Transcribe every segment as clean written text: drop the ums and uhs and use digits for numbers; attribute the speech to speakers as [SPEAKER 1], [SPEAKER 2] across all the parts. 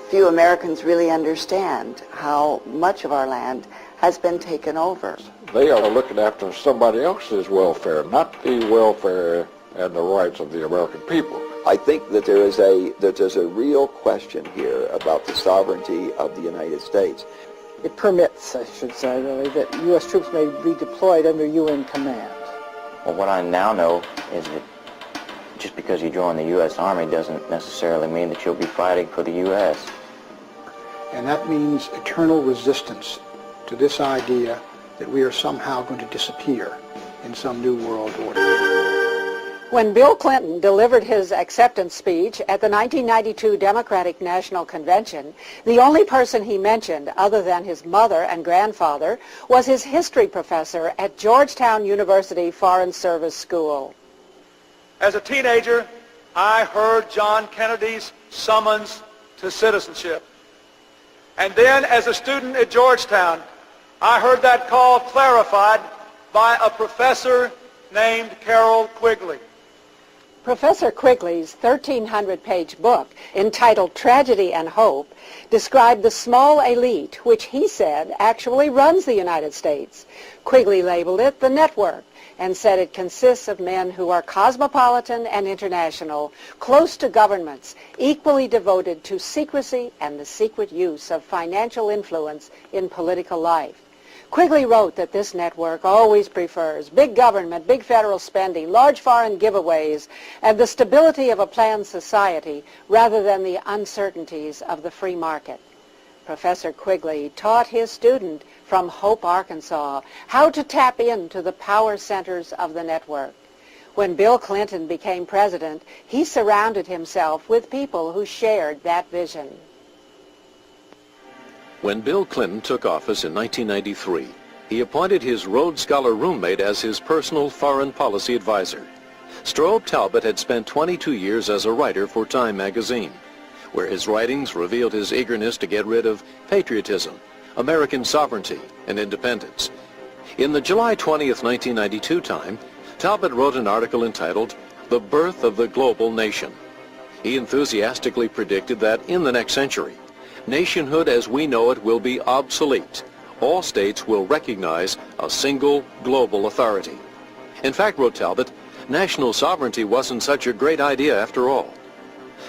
[SPEAKER 1] few Americans really understand how much of our land has been taken over.
[SPEAKER 2] They are looking after somebody else's welfare, not the welfare and the rights of the American people.
[SPEAKER 3] I think that there's a real question here about the sovereignty of the United States.
[SPEAKER 4] It permits, I should say, really, that U.S. troops may be deployed under UN command.
[SPEAKER 5] Well, what I now know is that just because you join the U.S. Army doesn't necessarily mean that you'll be fighting for the U.S.
[SPEAKER 6] And that means eternal resistance to this idea that we are somehow going to disappear in some new world order.
[SPEAKER 7] When Bill Clinton delivered his acceptance speech at the 1992 Democratic National Convention, the only person he mentioned, other than his mother and grandfather, was his history professor at Georgetown University Foreign Service School.
[SPEAKER 8] As a teenager, I heard John Kennedy's summons to citizenship. And then as a student at Georgetown, I heard that call clarified by a professor named Carroll Quigley.
[SPEAKER 7] Professor Quigley's 1,300-page book, entitled Tragedy and Hope, described the small elite, which he said actually runs the United States. Quigley labeled it the network and said it consists of men who are cosmopolitan and international, close to governments, equally devoted to secrecy and the secret use of financial influence in political life. Quigley wrote that this network always prefers big government, big federal spending, large foreign giveaways, and the stability of a planned society rather than the uncertainties of the free market. Professor Quigley taught his student from Hope, Arkansas, how to tap into the power centers of the network. When Bill Clinton became president, he surrounded himself with people who shared that vision.
[SPEAKER 9] When Bill Clinton took office in 1993, he appointed his Rhodes Scholar roommate as his personal foreign policy advisor. Strobe Talbott had spent 22 years as a writer for Time magazine, where his writings revealed his eagerness to get rid of patriotism, American sovereignty, and independence. In the July 20th, 1992 Time, Talbott wrote an article entitled The Birth of the Global Nation. He enthusiastically predicted that in the next century, nationhood as we know it will be obsolete. All states will recognize a single global authority. In fact, wrote Talbott, national sovereignty wasn't such a great idea after all.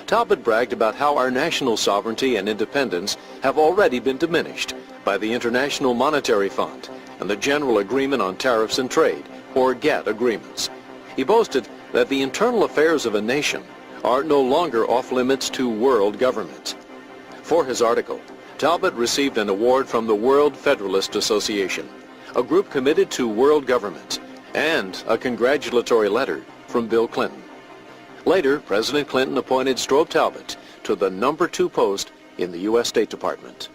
[SPEAKER 9] Talbott bragged about how our national sovereignty and independence have already been diminished by the International Monetary Fund and the General Agreement on Tariffs and Trade, or GATT agreements. He boasted that the internal affairs of a nation are no longer off limits to world government. For his article, Talbott received an award from the World Federalist Association, a group committed to world government, and a congratulatory letter from Bill Clinton. Later, President Clinton appointed Strobe Talbott to the #2 post in the U.S. State Department.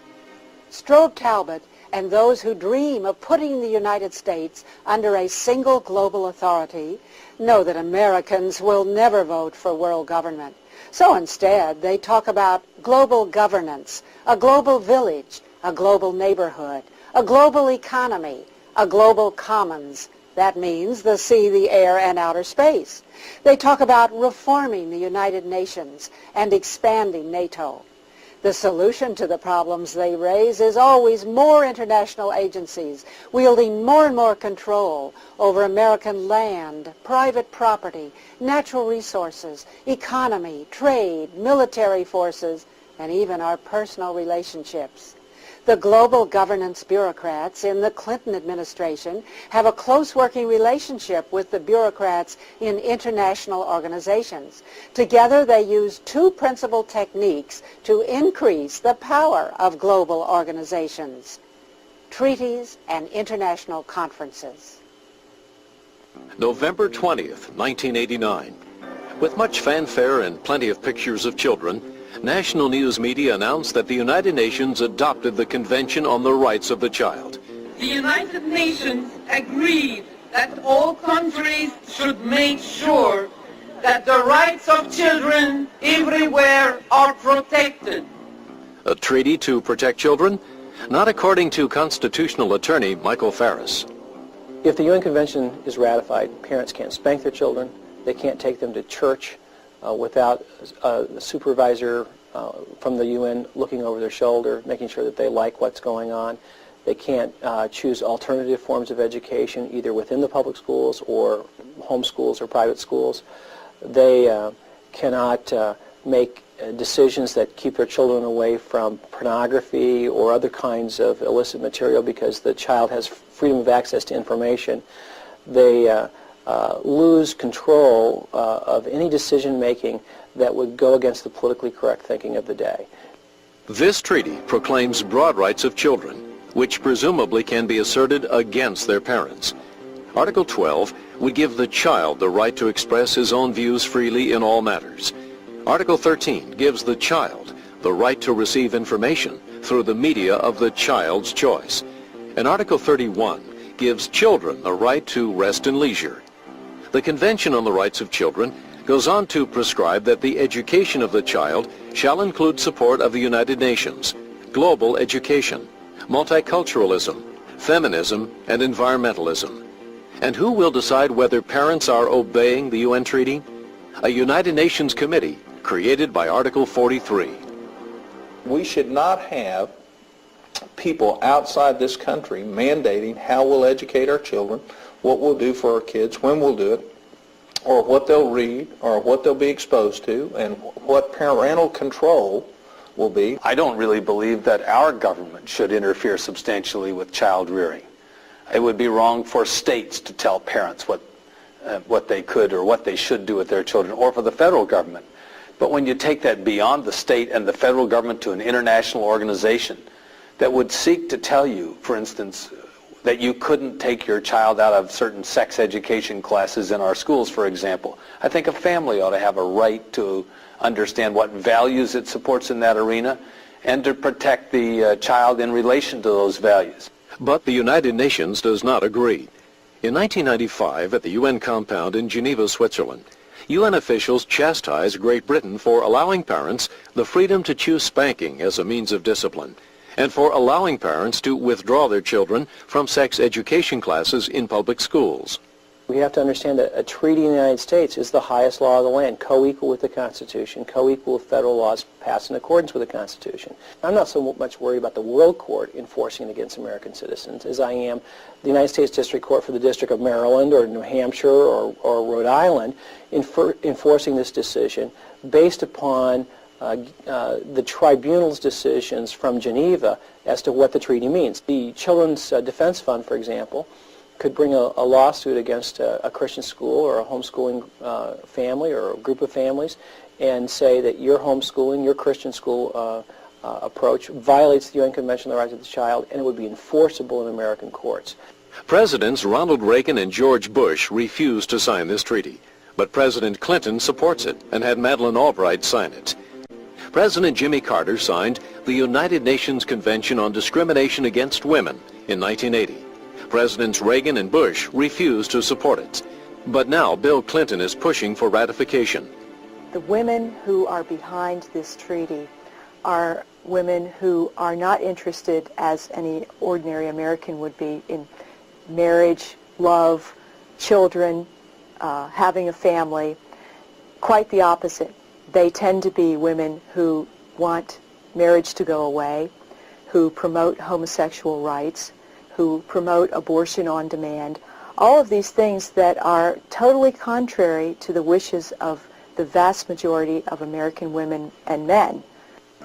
[SPEAKER 7] Strobe Talbott and those who dream of putting the United States under a single global authority know that Americans will never vote for world government. So instead, they talk about global governance, a global village, a global neighborhood, a global economy, a global commons. That means the sea, the air, and outer space. They talk about reforming the United Nations and expanding NATO. The solution to the problems they raise is always more international agencies wielding more and more control over American land, private property, natural resources, economy, trade, military forces, and even our personal relationships. The global governance bureaucrats in the Clinton administration have a close working relationship with the bureaucrats in international organizations. Together they use two principal techniques to increase the power of global organizations: treaties and international conferences.
[SPEAKER 9] November 20th, 1989. With much fanfare and plenty of pictures of children, national news media announced that the United Nations adopted the Convention on the Rights of the Child.
[SPEAKER 10] The United Nations agreed that all countries should make sure that the rights of children everywhere are protected.
[SPEAKER 9] A treaty to protect children? Not according to constitutional attorney Michael Farris.
[SPEAKER 4] If the UN Convention is ratified, parents can't spank their children, they can't take them to church without a supervisor from the UN looking over their shoulder, making sure that they like what's going on. They can't choose alternative forms of education, either within the public schools or home schools or private schools. They cannot make decisions that keep their children away from pornography or other kinds of illicit material because the child has freedom of access to information. They lose control of any decision making that would go against the politically correct thinking of the day.
[SPEAKER 9] This treaty proclaims broad rights of children, which presumably can be asserted against their parents. Article 12 would give the child the right to express his own views freely in all matters. Article 13 gives the child the right to receive information through the media of the child's choice. And Article 31 gives children the right to rest and leisure. The Convention on the Rights of Children goes on to prescribe that the education of the child shall include support of the United Nations, global education, multiculturalism, feminism, and environmentalism. And who will decide whether parents are obeying the UN Treaty? A United Nations committee created by Article 43.
[SPEAKER 11] We should not have people outside this country mandating how we'll educate our children, what we'll do for our kids, when we'll do it, or what they'll read, or what they'll be exposed to, and what parental control will be.
[SPEAKER 12] I don't really believe that our government should interfere substantially with child rearing. It would be wrong for states to tell parents what they could or what they should do with their children, or for the federal government. But when you take that beyond the state and the federal government to an international organization that would seek to tell you, for instance, that you couldn't take your child out of certain sex education classes in our schools, for example. I think a family ought to have a right to understand what values it supports in that arena and to protect the child in relation to those values.
[SPEAKER 9] But the United Nations does not agree. In 1995, at the UN compound in Geneva, Switzerland, UN officials chastised Great Britain for allowing parents the freedom to choose spanking as a means of discipline, and for allowing parents to withdraw their children from sex education classes in public schools.
[SPEAKER 4] We have to understand that a treaty in the United States is the highest law of the land, co-equal with the Constitution, co-equal with federal laws passed in accordance with the Constitution. I'm not so much worried about the World Court enforcing it against American citizens as I am the United States District Court for the District of Maryland or New Hampshire or Rhode Island enforcing this decision based upon the tribunal's decisions from Geneva as to what the treaty means. The Children's Defense Fund, for example, could bring a lawsuit against a Christian school or a homeschooling family or a group of families and say that your homeschooling, your Christian school approach violates the UN Convention on the Rights of the Child, and it would be enforceable in American courts.
[SPEAKER 9] Presidents Ronald Reagan and George Bush refused to sign this treaty, but President Clinton supports it and had Madeleine Albright sign it. President Jimmy Carter signed the United Nations Convention on Discrimination Against Women in 1980. Presidents Reagan and Bush refused to support it. But now Bill Clinton is pushing for ratification.
[SPEAKER 13] The women who are behind this treaty are women who are not interested, as any ordinary American would be, in marriage, love, children, having a family. Quite the opposite. They tend to be women who want marriage to go away, who promote homosexual rights, who promote abortion on demand, all of these things that are totally contrary to the wishes of the vast majority of American women and men.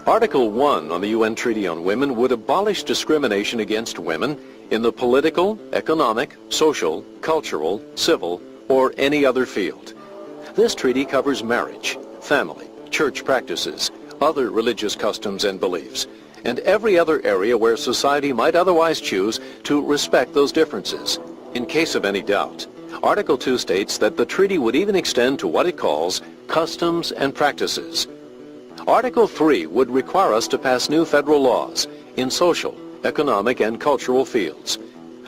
[SPEAKER 9] Article 1 on the UN Treaty on Women would abolish discrimination against women in the political, economic, social, cultural, civil, or any other field. This treaty covers marriage, family, church practices, other religious customs and beliefs, and every other area where society might otherwise choose to respect those differences. In case of any doubt, Article 2 states that the treaty would even extend to what it calls customs and practices. Article 3 would require us to pass new federal laws in social, economic, and cultural fields.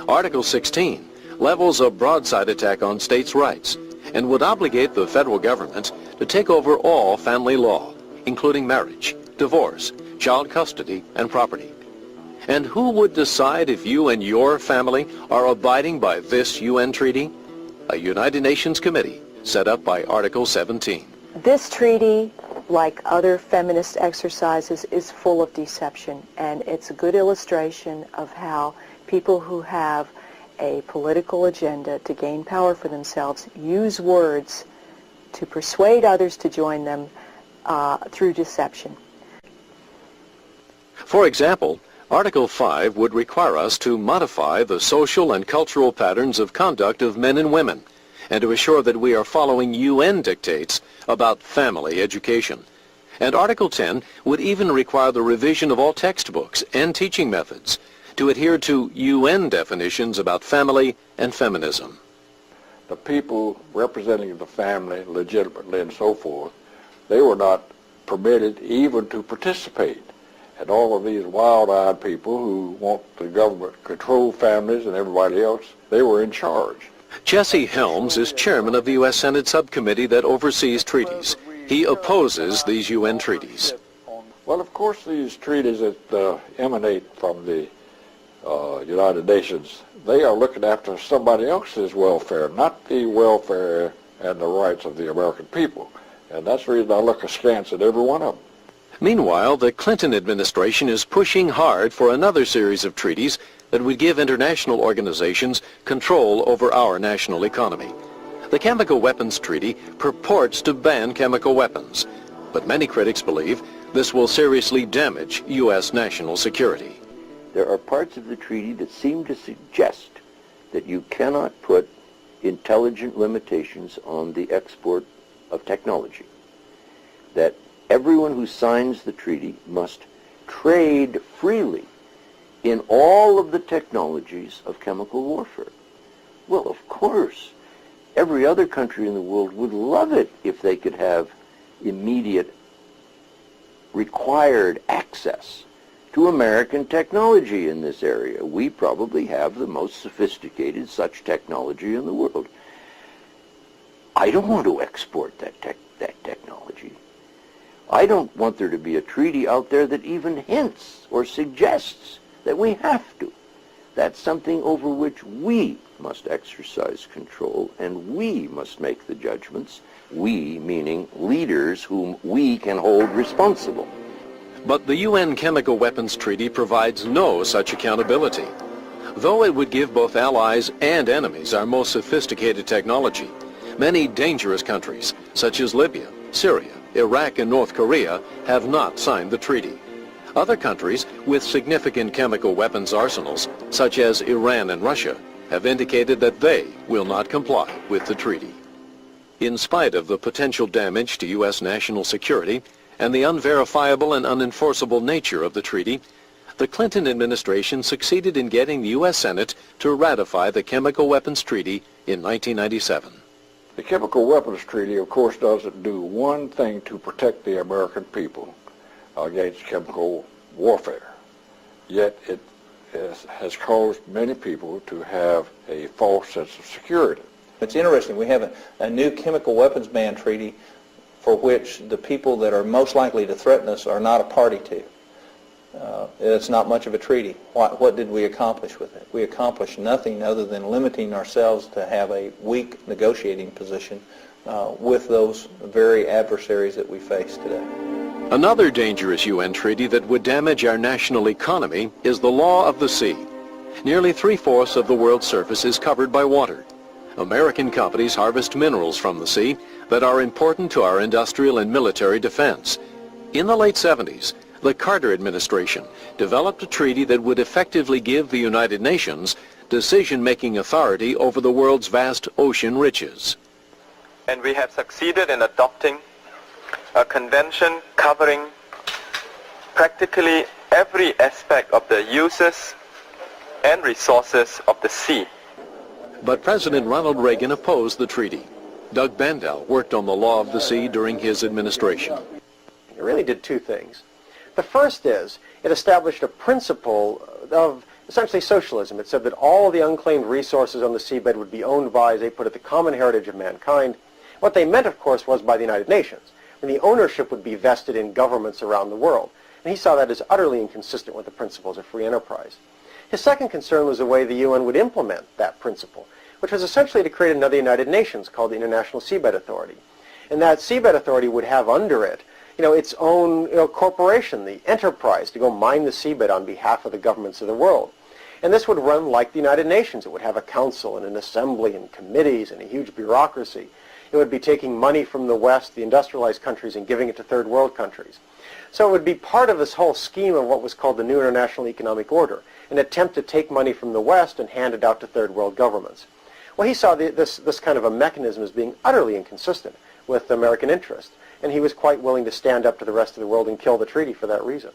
[SPEAKER 9] Article 16 levels a broadside attack on states' rights and would obligate the federal government to take over all family law, including marriage, divorce, child custody, and property. And who would decide if you and your family are abiding by this UN treaty? A United Nations committee set up by Article 17.
[SPEAKER 13] This treaty like other feminist exercises, is full of deception, and it's a good illustration of how people who have a political agenda to gain power for themselves use words to persuade others to join them through deception.
[SPEAKER 9] For example, Article 5 would require us to modify the social and cultural patterns of conduct of men and women, and to assure that we are following UN dictates about family education. And Article 10 would even require the revision of all textbooks and teaching methods to adhere to UN definitions about family and feminism.
[SPEAKER 2] The people representing the family legitimately and so forth, they were not permitted even to participate. And all of these wild-eyed people who want the government to control families and everybody else, they were in charge.
[SPEAKER 9] Jesse Helms is chairman of the U.S. Senate subcommittee that oversees treaties. He opposes these UN treaties.
[SPEAKER 2] Well, of course, these treaties that emanate from the United Nations, they are looking after somebody else's welfare, not the welfare and the rights of the American people. And that's the reason I look askance at every one of them.
[SPEAKER 9] Meanwhile, the Clinton administration is pushing hard for another series of treaties that would give international organizations control over our national economy. The Chemical Weapons Treaty purports to ban chemical weapons, but many critics believe this will seriously damage U.S. national security.
[SPEAKER 3] There are parts of the treaty that seem to suggest that you cannot put intelligent limitations on the export of technology, that everyone who signs the treaty must trade freely in all of the technologies of chemical warfare. Well, of course, every other country in the world would love it if they could have immediate required access to American technology in this area. We probably have the most sophisticated such technology in the world. I don't want to export that technology. I don't want there to be a treaty out there that even hints or suggests that we have to. That's something over which we must exercise control, and we must make the judgments. We, meaning leaders whom we can hold responsible.
[SPEAKER 9] But the UN Chemical Weapons Treaty provides no such accountability. Though it would give both allies and enemies our most sophisticated technology, many dangerous countries, such as Libya, Syria, Iraq, and North Korea, have not signed the treaty. Other countries with significant chemical weapons arsenals, such as Iran and Russia, have indicated that they will not comply with the treaty. In spite of the potential damage to U.S. national security and the unverifiable and unenforceable nature of the treaty, the Clinton administration succeeded in getting the U.S. Senate to ratify the Chemical Weapons Treaty in 1997.
[SPEAKER 2] The Chemical Weapons Treaty, of course, doesn't do one thing to protect the American people against chemical warfare. Yet it has caused many people to have a false sense of security.
[SPEAKER 11] It's interesting. We have a new chemical weapons ban treaty for which the people that are most likely to threaten us are not a party to. It's not much of a treaty. What did we accomplish with it? We accomplished nothing other than limiting ourselves to have a weak negotiating position with those very adversaries that we face today.
[SPEAKER 9] Another dangerous UN treaty that would damage our national economy is the law of the sea. Nearly 3/4 of the world's surface is covered by water. American companies harvest minerals from the sea that are important to our industrial and military defense. In the late 70s, the Carter administration developed a treaty that would effectively give the United Nations decision-making authority over the world's vast ocean riches.
[SPEAKER 14] And we have succeeded in adopting a convention covering practically every aspect of the uses and resources of the sea.
[SPEAKER 9] But President Ronald Reagan opposed the treaty. Doug Bandel worked on the law of the sea during his administration.
[SPEAKER 15] It really did two things. The first is it established a principle of essentially socialism. It said that all the unclaimed resources on the seabed would be owned by, as they put it, the common heritage of mankind. What they meant, of course, was by the United Nations. And the ownership would be vested in governments around the world. And he saw that as utterly inconsistent with the principles of free enterprise. His second concern was the way the UN would implement that principle, which was essentially to create another United Nations called the International Seabed Authority. And that Seabed Authority would have under it its own corporation, the enterprise, to go mine the seabed on behalf of the governments of the world. And this would run like the United Nations. It would have a council and an assembly and committees and a huge bureaucracy. It would be taking money from the West, the industrialized countries, and giving it to third world countries. So it would be part of this whole scheme of what was called the New International Economic Order, an attempt to take money from the West and hand it out to third world governments. Well, he saw this kind of a mechanism as being utterly inconsistent with American interest, and he was quite willing to stand up to the rest of the world and kill the treaty for that reason.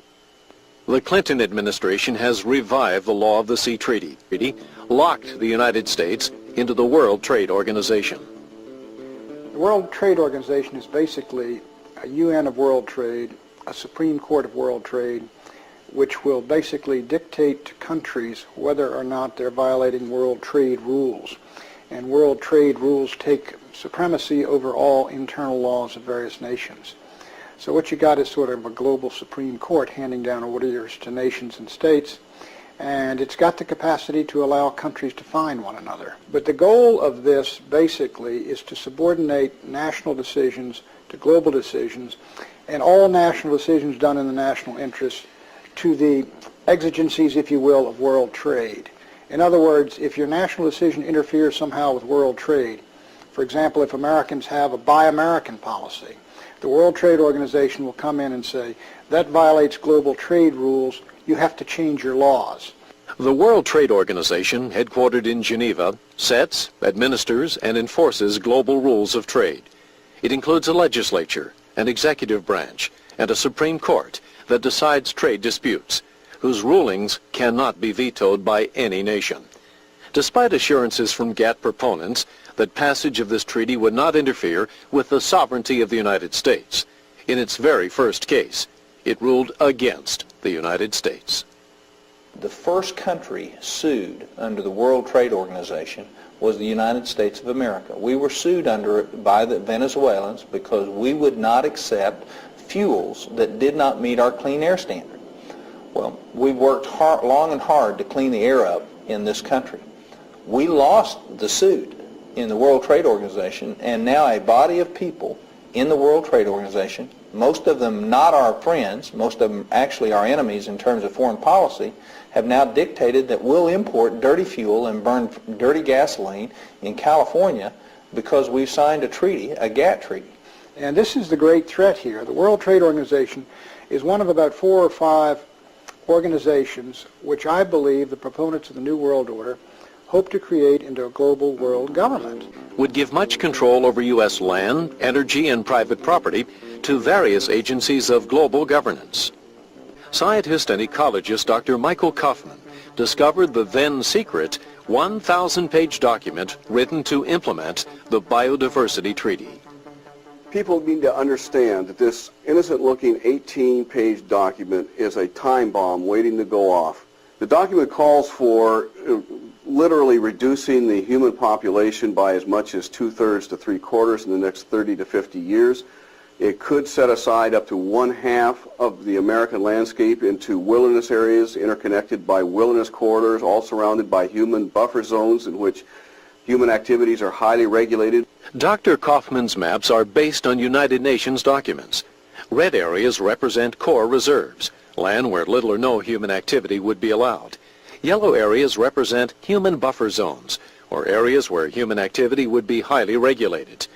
[SPEAKER 9] The Clinton administration has revived the law of the Sea Treaty. It locked the United States into the World Trade Organization.
[SPEAKER 6] The World Trade Organization is basically a UN of world trade, a Supreme Court of world trade, which will basically dictate to countries whether or not they're violating world trade rules. And world trade rules take supremacy over all internal laws of various nations. So what you got is sort of a global Supreme Court handing down orders to nations and states, and it's got the capacity to allow countries to fine one another. But the goal of this basically is to subordinate national decisions to global decisions, and all national decisions done in the national interest to the exigencies, if you will, of world trade. In other words, if your national decision interferes somehow with world trade, for example, if Americans have a Buy American policy, the World Trade Organization will come in and say, that violates global trade rules, you have to change your laws.
[SPEAKER 9] The World Trade Organization, headquartered in Geneva, sets, administers, and enforces global rules of trade. It includes a legislature, an executive branch, and a Supreme Court that decides trade disputes, whose rulings cannot be vetoed by any nation. Despite assurances from GATT proponents that passage of this treaty would not interfere with the sovereignty of the United States, in its very first case, it ruled against the United States.
[SPEAKER 11] The first country sued under the World Trade Organization was the United States of America. We were sued under it by the Venezuelans because we would not accept fuels that did not meet our clean air standard. Well, we worked long and hard to clean the air up in this country. We lost the suit in the World Trade Organization, and now a body of people in the World Trade Organization, most of them not our friends, most of them actually our enemies in terms of foreign policy, have now dictated that we'll import dirty fuel and burn dirty gasoline in California because we've signed a treaty, a GATT treaty.
[SPEAKER 6] And this is the great threat here. The World Trade Organization is one of about 4 or 5 organizations which I believe the proponents of the New World Order hope to create into a global world government.
[SPEAKER 9] Would give much control over U.S. land, energy, and private property to various agencies of global governance. Scientist and ecologist Dr. Michael Kaufman discovered the then-secret 1,000-page document written to implement the Biodiversity Treaty.
[SPEAKER 16] People need to understand that this innocent-looking 18-page document is a time bomb waiting to go off. The document calls for literally reducing the human population by as much as 2/3 to 3/4 in the next 30 to 50 years. It could set aside up to 1/2 of the American landscape into wilderness areas interconnected by wilderness corridors, all surrounded by human buffer zones in which human activities are highly regulated.
[SPEAKER 9] Dr. Kaufman's maps are based on United Nations documents. Red areas represent core reserves, land where little or no human activity would be allowed. Yellow areas represent human buffer zones, or areas where human activity would be highly regulated.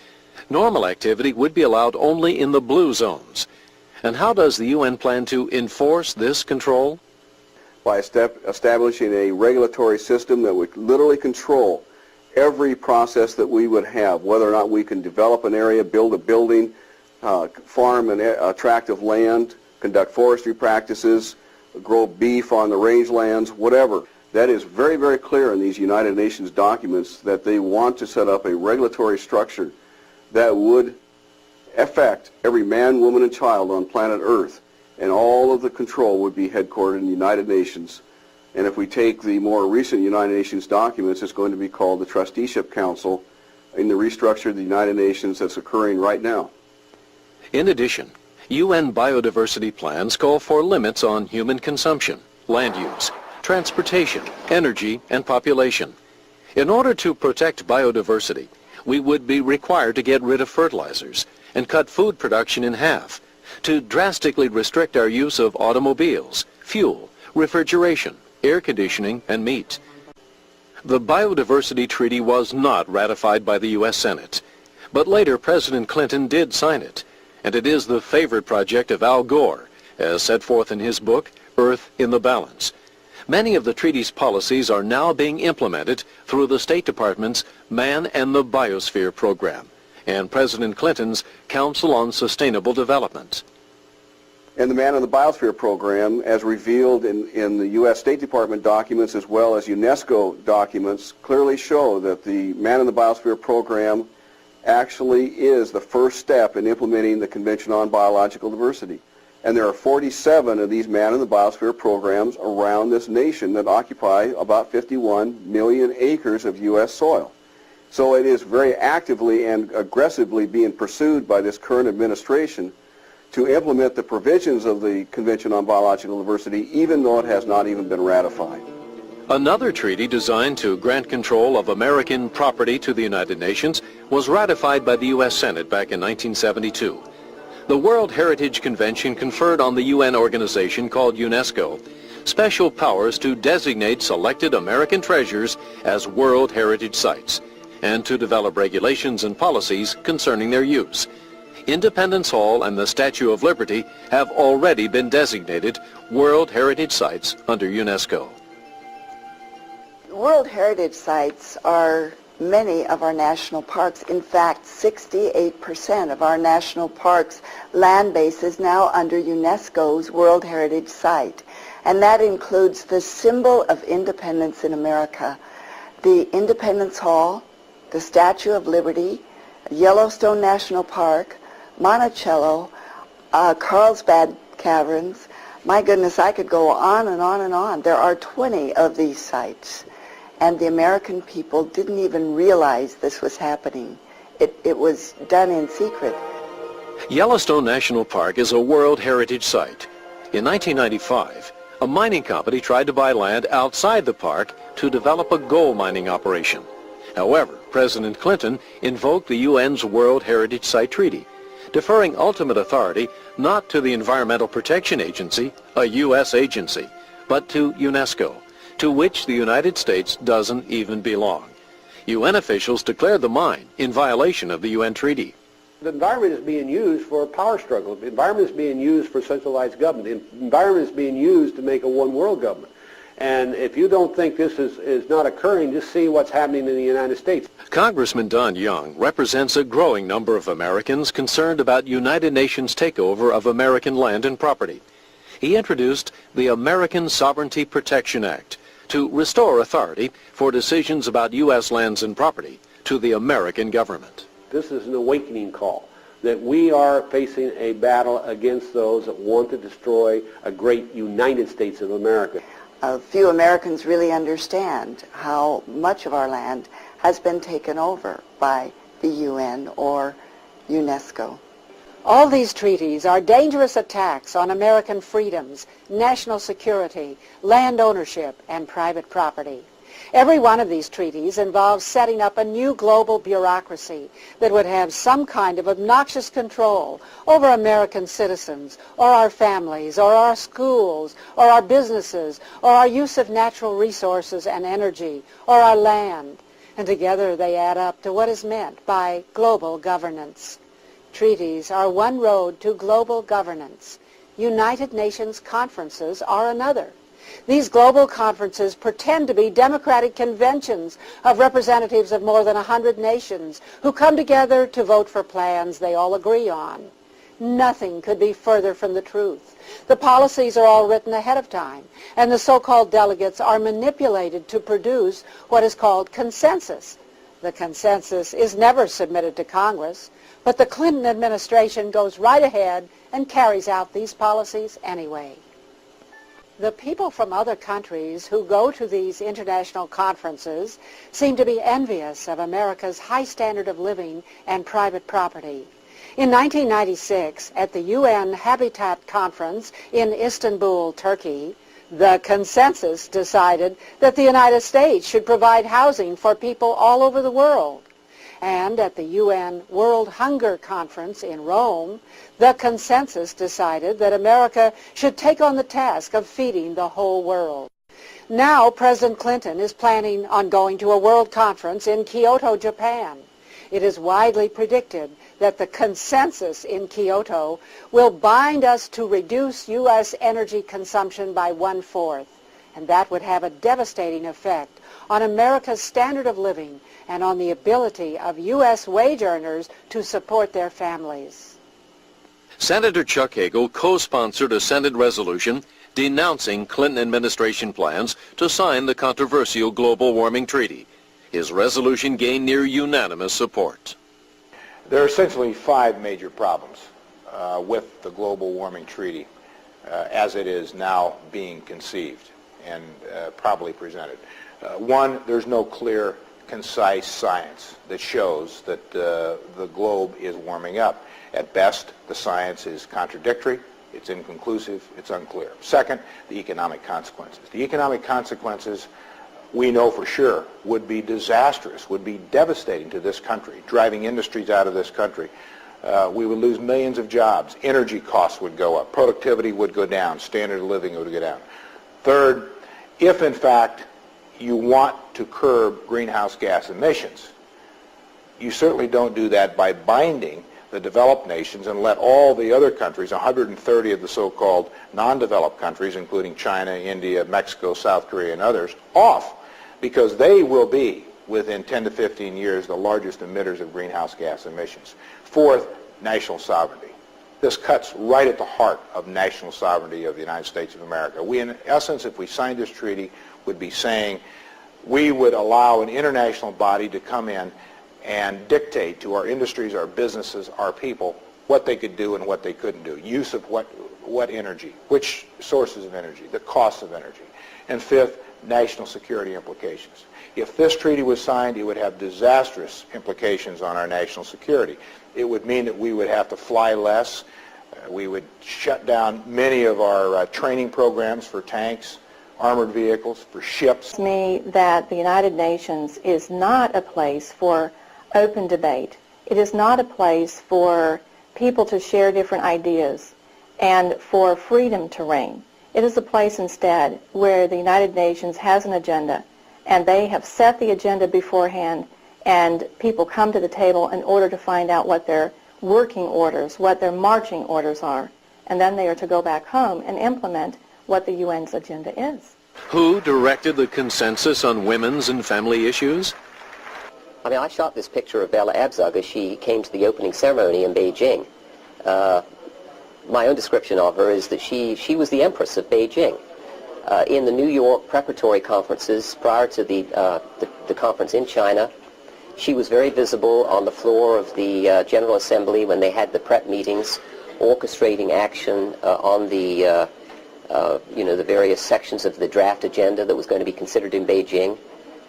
[SPEAKER 9] Normal activity would be allowed only in the blue zones. And how does the UN plan to enforce this control?
[SPEAKER 16] By establishing a regulatory system that would literally control every process that we would have, whether or not we can develop an area, build a building, farm a tract of land, conduct forestry practices, grow beef on the rangelands, whatever. That is very, very clear in these United Nations documents that they want to set up a regulatory structure that would affect every man, woman, and child on planet Earth, and all of the control would be headquartered in the United Nations. And if we take the more recent United Nations documents, it's going to be called the Trusteeship Council in the restructure of the United Nations that's occurring right now.
[SPEAKER 9] In addition, UN biodiversity plans call for limits on human consumption, land use, transportation, energy, and population. In order to protect biodiversity, we would be required to get rid of fertilizers and cut food production in half, to drastically restrict our use of automobiles, fuel, refrigeration, air conditioning, and meat. The Biodiversity Treaty was not ratified by the U.S. Senate, but later President Clinton did sign it, and it is the favorite project of Al Gore, as set forth in his book, Earth in the Balance. Many of the treaty's policies are now being implemented through the State Department's Man and the Biosphere program and President Clinton's Council on Sustainable Development.
[SPEAKER 16] And the Man and the Biosphere program, as revealed in the U.S. State Department documents as well as UNESCO documents, clearly show that the Man and the Biosphere program actually is the first step in implementing the Convention on Biological Diversity. And there are 47 of these Man and the Biosphere programs around this nation that occupy about 51 million acres of U.S. soil. So it is very actively and aggressively being pursued by this current administration to implement the provisions of the Convention on Biological Diversity, even though it has not even been ratified.
[SPEAKER 9] Another treaty designed to grant control of American property to the United Nations was ratified by the U.S. Senate back in 1972. The World Heritage Convention conferred on the UN organization called UNESCO special powers to designate selected American treasures as World Heritage Sites and to develop regulations and policies concerning their use. Independence Hall and the Statue of Liberty have already been designated World Heritage Sites under UNESCO.
[SPEAKER 1] World Heritage Sites are many of our national parks. In fact, 68% of our national parks land base is now under UNESCO's World Heritage Site. And that includes the symbol of independence in America, the Independence Hall, the Statue of Liberty, Yellowstone National Park, Monticello, Carlsbad Caverns. My goodness, I could go on and on and on. There are 20 of these sites. And the American people didn't even realize this was happening. It was done in secret.
[SPEAKER 9] Yellowstone National Park is a World Heritage Site. In 1995, a mining company tried to buy land outside the park to develop a gold mining operation. However, President Clinton invoked the UN's World Heritage Site Treaty, deferring ultimate authority not to the Environmental Protection Agency, a U.S. agency, but to UNESCO, to which the United States doesn't even belong. UN officials declared the mine in violation of the UN treaty.
[SPEAKER 17] The environment is being used for a power struggle. The environment is being used for centralized government. The environment is being used to make a one-world government. And if you don't think this is not occurring, just see what's happening in the United States.
[SPEAKER 9] Congressman Don Young represents a growing number of Americans concerned about United Nations takeover of American land and property. He introduced the American Sovereignty Protection Act to restore authority for decisions about U.S. lands and property to the American government.
[SPEAKER 17] This is an awakening call that we are facing a battle against those that want to destroy a great United States of America.
[SPEAKER 1] Few Americans really understand how much of our land has been taken over by the UN or UNESCO.
[SPEAKER 7] All these treaties are dangerous attacks on American freedoms, national security, land ownership, and private property. Every one of these treaties involves setting up a new global bureaucracy that would have some kind of obnoxious control over American citizens, or our families, or our schools, or our businesses, or our use of natural resources and energy, or our land. And together they add up to what is meant by global governance. Treaties are one road to global governance. United Nations conferences are another. These global conferences pretend to be democratic conventions of representatives of more than 100 nations who come together to vote for plans they all agree on. Nothing could be further from the truth. The policies are all written ahead of time, and the so-called delegates are manipulated to produce what is called consensus. The consensus is never submitted to Congress, but the Clinton administration goes right ahead and carries out these policies anyway. The people from other countries who go to these international conferences seem to be envious of America's high standard of living and private property. In 1996, at the UN Habitat Conference in Istanbul, Turkey, the consensus decided that the United States should provide housing for people all over the world. And at the UN World Hunger Conference in Rome, the consensus decided that America should take on the task of feeding the whole world. Now, President Clinton is planning on going to a world conference in Kyoto, Japan. It is widely predicted that the consensus in Kyoto will bind us to reduce U.S. energy consumption by 1/4, and that would have a devastating effect on America's standard of living and on the ability of U.S. wage earners to support their families.
[SPEAKER 9] Senator Chuck Hagel co-sponsored a Senate resolution denouncing Clinton administration plans to sign the controversial global warming treaty. His resolution gained near unanimous support.
[SPEAKER 11] There are essentially 5 major problems with the global warming treaty as it is now being conceived and probably presented. One, there's no clear, concise science that shows that the globe is warming up. At best, the science is contradictory, it's inconclusive, it's unclear. Second, the economic consequences. The economic consequences, we know for sure, would be disastrous, would be devastating to this country, driving industries out of this country. We would lose millions of jobs. Energy costs would go up. Productivity would go down. Standard of living would go down. Third, if in fact you want to curb greenhouse gas emissions, you certainly don't do that by binding the developed nations and let all the other countries, 130 of the so-called non-developed countries, including China, India, Mexico, South Korea, and others, off, because they will be, within 10 to 15 years, the largest emitters of greenhouse gas emissions. Fourth, national sovereignty. This cuts right at the heart of national sovereignty of the United States of America. We, in essence, if we signed this treaty, would be saying we would allow an international body to come in and dictate to our industries, our businesses, our people, what they could do and what they couldn't do. Use of what energy, which sources of energy, the cost of energy. And fifth, national security implications. If this treaty was signed, it would have disastrous implications on our national security. It would mean that we would have to fly less. We would shut down many of our training programs for tanks, armored vehicles, for ships.
[SPEAKER 13] To me, that the United Nations is not a place for open debate. It is not a place for people to share different ideas and for freedom to reign. It is a place instead where the United Nations has an agenda, and they have set the agenda beforehand, and people come to the table in order to find out what their working orders, what their marching orders are, and then they are to go back home and implement what the UN's agenda is.
[SPEAKER 9] Who directed the consensus on women's and family issues?
[SPEAKER 18] I mean, I shot this picture of Bella Abzug as she came to the opening ceremony in Beijing. My own description of her is that she was the Empress of Beijing. In the New York preparatory conferences prior to the conference in China, she was very visible on the floor of the General Assembly when they had the prep meetings, orchestrating action on the the various sections of the draft agenda that was going to be considered in Beijing.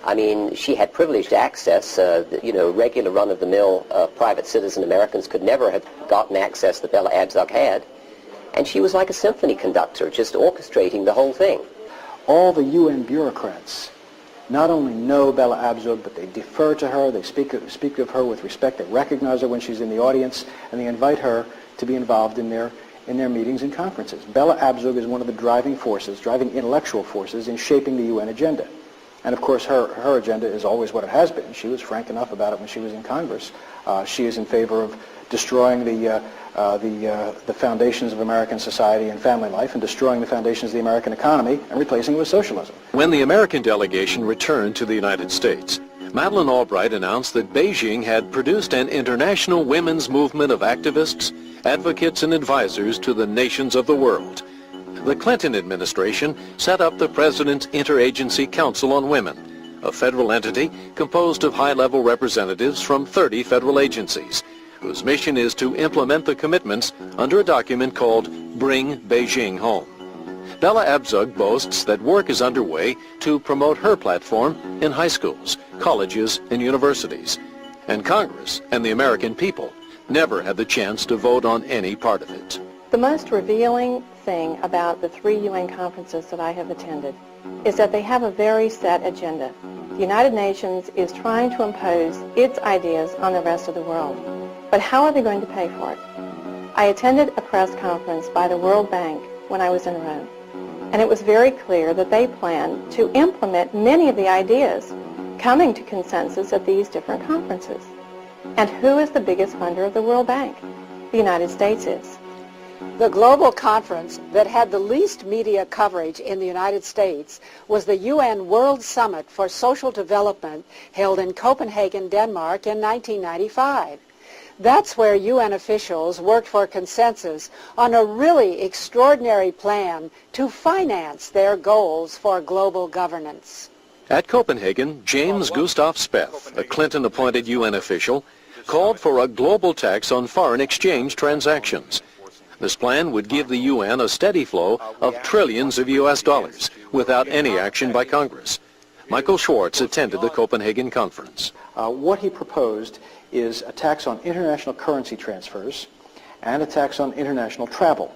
[SPEAKER 18] I mean, she had privileged access. Regular run-of-the-mill private citizen Americans could never have gotten access that Bella Abzug had. And she was like a symphony conductor, just orchestrating the whole thing.
[SPEAKER 4] All the UN bureaucrats not only know Bella Abzug, but they defer to her, they speak of her with respect, they recognize her when she's in the audience, and they invite her to be involved in their meetings and conferences. Bella Abzug is one of the driving intellectual forces in shaping the UN agenda. And of course, her agenda is always what it has been. She was frank enough about it when she was in Congress. She is in favor of destroying the foundations of American society and family life and destroying the foundations of the American economy and replacing it with socialism.
[SPEAKER 9] When the American delegation returned to the United States, Madeleine Albright announced that Beijing had produced an international women's movement of activists, advocates, and advisors to the nations of the world. The Clinton administration set up the President's Interagency Council on Women, a federal entity composed of high-level representatives from 30 federal agencies, whose mission is to implement the commitments under a document called Bring Beijing Home. Bella Abzug boasts that work is underway to promote her platform in high schools, colleges, and universities. And Congress and the American people never had the chance to vote on any part of it.
[SPEAKER 13] The most revealing thing about the 3 UN conferences that I have attended is that they have a very set agenda. The United Nations is trying to impose its ideas on the rest of the world. But how are they going to pay for it? I attended a press conference by the World Bank when I was in Rome, and it was very clear that they plan to implement many of the ideas coming to consensus at these different conferences. And who is the biggest funder of the World Bank? The United States is.
[SPEAKER 7] The global conference that had the least media coverage in the United States was the UN World Summit for Social Development held in Copenhagen, Denmark in 1995. That's where UN officials worked for consensus on a really extraordinary plan to finance their goals for global governance.
[SPEAKER 9] At Copenhagen, James Gustav Speth, a Clinton-appointed UN official, called for a global tax on foreign exchange transactions. This plan would give the UN a steady flow of trillions of US dollars without any action by Congress. Michael Schwartz attended the Copenhagen conference.
[SPEAKER 6] What he proposed is a tax on international currency transfers and a tax on international travel,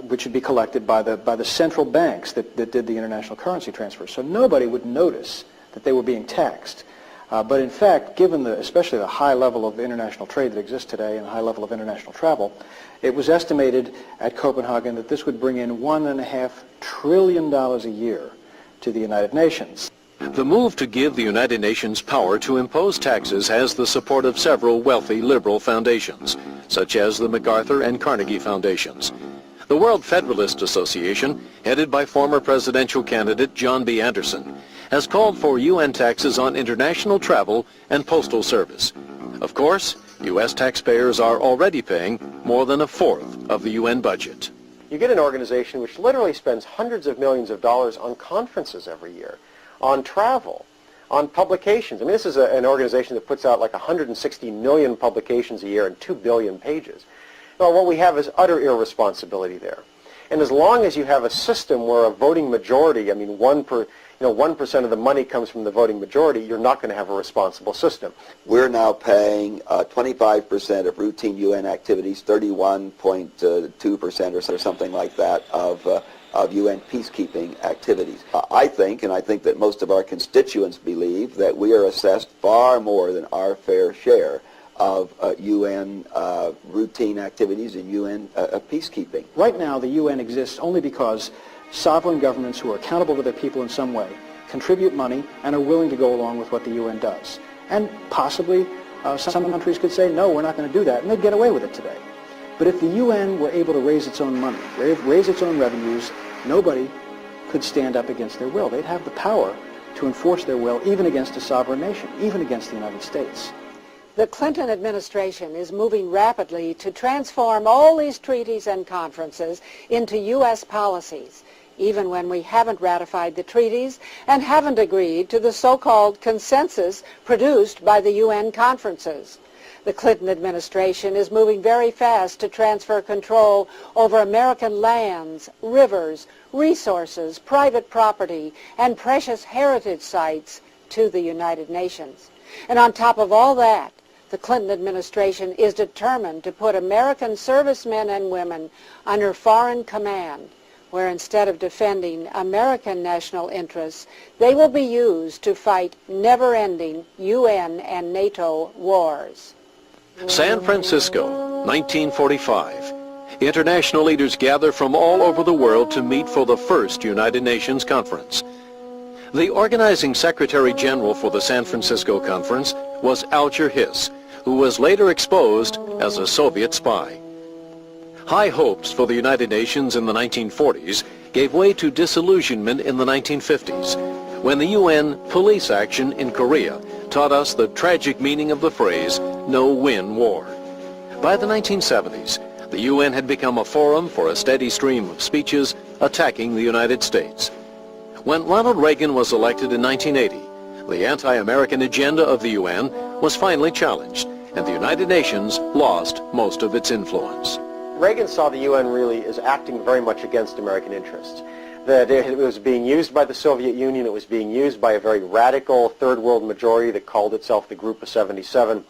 [SPEAKER 6] which would be collected by the central banks that did the international currency transfers. So nobody would notice that they were being taxed. But in fact, given especially the high level of international trade that exists today and the high level of international travel, it was estimated at Copenhagen that this would bring in $1.5 trillion a year to the United Nations.
[SPEAKER 9] The move to give the United Nations power to impose taxes has the support of several wealthy liberal foundations, such as the MacArthur and Carnegie Foundations. The World Federalist Association, headed by former presidential candidate John B. Anderson, has called for UN taxes on international travel and postal service. Of course, U.S. taxpayers are already paying more than a fourth of the UN budget.
[SPEAKER 15] You get an organization which literally spends hundreds of millions of dollars on conferences every year, on travel, on publications. I mean, this is an organization that puts out like 160 million publications a year and 2 billion pages. Well, what we have is utter irresponsibility there. And as long as you have a system where a voting majority, I mean, 1% of the money comes from the voting majority, you're not going to have a responsible system.
[SPEAKER 19] We're now paying 25% of routine UN activities, 31.2% or something like that of UN peacekeeping activities. I think that most of our constituents believe that we are assessed far more than our fair share of UN routine activities and UN peacekeeping.
[SPEAKER 6] Right now, the UN exists only because sovereign governments who are accountable to their people in some way contribute money and are willing to go along with what the UN does. And possibly some countries could say, no, we're not going to do that, and they'd get away with it today. But if the UN were able to raise its own money, raise its own revenues, nobody could stand up against their will. They'd have the power to enforce their will even against a sovereign nation, even against the United States.
[SPEAKER 7] The Clinton administration is moving rapidly to transform all these treaties and conferences into U.S. policies, even when we haven't ratified the treaties and haven't agreed to the so-called consensus produced by the UN conferences. The Clinton administration is moving very fast to transfer control over American lands, rivers, resources, private property, and precious heritage sites to the United Nations. And on top of all that, the Clinton administration is determined to put American servicemen and women under foreign command, where instead of defending American national interests, they will be used to fight never-ending UN and NATO wars.
[SPEAKER 9] San Francisco, 1945. International leaders gather from all over the world to meet for the first United Nations conference. The organizing Secretary General for the San Francisco Conference was Alger Hiss, who was later exposed as a Soviet spy. High hopes for the United Nations in the 1940s gave way to disillusionment in the 1950s, when the UN police action in Korea taught us the tragic meaning of the phrase, no-win war. By the 1970s, the UN had become a forum for a steady stream of speeches attacking the United States. When Ronald Reagan was elected in 1980, the anti-American agenda of the UN was finally challenged, and the United Nations lost most of its influence.
[SPEAKER 15] Reagan saw the UN really as acting very much against American interests. That it was being used by the Soviet Union, it was being used by a very radical third world majority that called itself the Group of 77,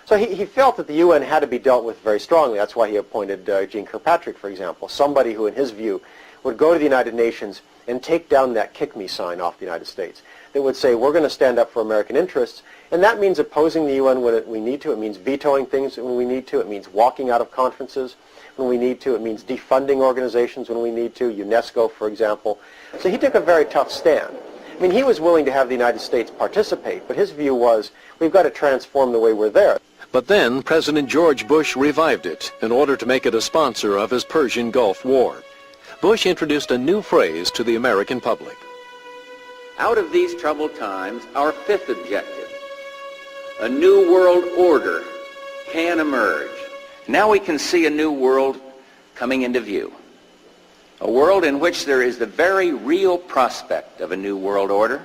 [SPEAKER 15] So he felt that the UN had to be dealt with very strongly. That's why he appointed Jeane Kirkpatrick, for example, somebody who, in his view, would go to the United Nations and take down that kick me sign off the United States. That would say, we're going to stand up for American interests, and that means opposing the UN when we need to. It means vetoing things when we need to. It means walking out of conferences when we need to. It means defunding organizations when we need to, UNESCO, for example. So he took a very tough stand. I mean, he was willing to have the United States participate, but his view was, we've got to transform the way we're there.
[SPEAKER 9] But then President George Bush revived it in order to make it a sponsor of his Persian Gulf War. Bush introduced a new phrase to the American public.
[SPEAKER 3] Out of these troubled times, our fifth objective, a new world order, can emerge. Now we can see a new world coming into view. A world in which there is the very real prospect of a new world order.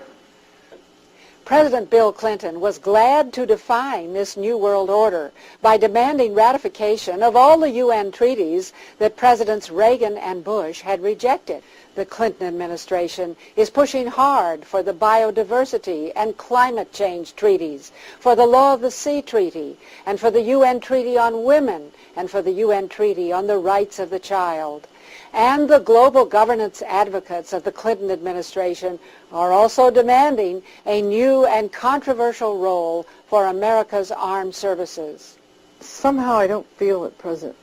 [SPEAKER 7] President Bill Clinton was glad to define this new world order by demanding ratification of all the UN treaties that Presidents Reagan and Bush had rejected. The Clinton administration is pushing hard for the biodiversity and climate change treaties, for the Law of the Sea Treaty, and for the UN Treaty on Women, and for the UN Treaty on the Rights of the Child. And the global governance advocates of the Clinton administration are also demanding a new and controversial role for America's armed services.
[SPEAKER 20] Somehow I don't feel that President